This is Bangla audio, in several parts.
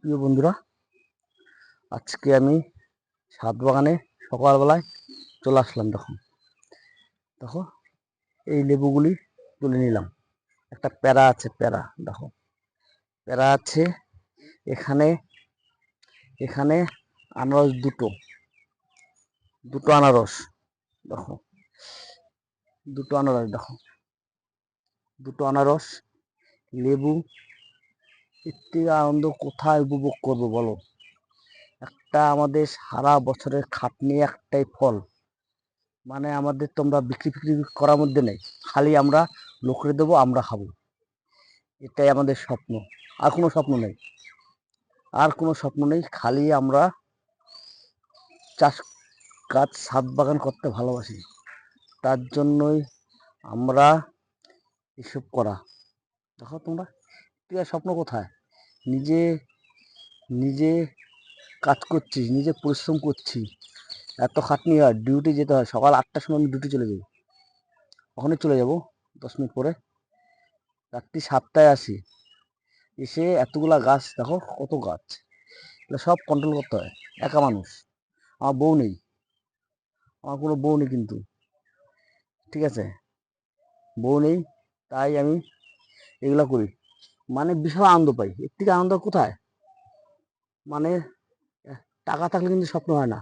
প্রিয় বন্ধুরা, আজকে আমি ছাদ বাগানে সকালবেলায় চলে আসলাম। দেখো দেখো এই লেবুগুলি তুলে নিলাম। একটা প্যারা আছে, প্যারা দেখো, প্যারা আছে এখানে। এখানে আনারস দুটো দুটো আনারস দেখো, দুটো আনারস দেখো, দুটো আনারস, লেবু। এর থেকে আনন্দ কোথায় উপভোগ করবো বলো? একটা আমাদের সারা বছরের খাটনি একটাই ফল, মানে আমাদের তোমরা বিক্রি ফিক্রি করার মধ্যে নেই, খালি আমরা লোকরে দেবো, আমরা খাবো। এটাই আমাদের স্বপ্ন, আর কোনো স্বপ্ন নেই, আর কোনো স্বপ্ন নেই। খালি আমরা চাষ কাজ, ছাদ বাগান করতে ভালোবাসি, তার জন্যই আমরা এসব করা। দেখো তোমরা, তুই আর স্বপ্ন কোথায়? নিজে নিজে কাজ করছি, নিজে পরিশ্রম করছি, এত খাটনি হয়, ডিউটি যেতে হয়। সকাল 8টার সময় আমি ডিউটি চলে যাই, ওখানে চলে যাব 10 মিনিট পরে, রাত্রি 7টায় আসি। এসে এতগুলা গাছ দেখো, কত গাছ, এগুলো সব কন্ট্রোল করতে হয়। একা মানুষ, আমার বউ নেই, আমার কোনো বউ নেই কিন্তু, ঠিক আছে, বউ নেই, তাই আমি এগুলা করি। মানে বিশাল আনন্দ পাই। এর থেকে আনন্দ কোথায়? মানে টাকা থাকলে কিন্তু স্বপ্ন হয় না,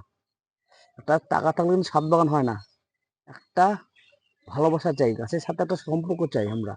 একটা টাকা থাকলে কিন্তু ছাদ বাগান হয় না। একটা ভালোবাসা চাই, গাছের সাথে একটা সম্পর্ক চাই আমরা।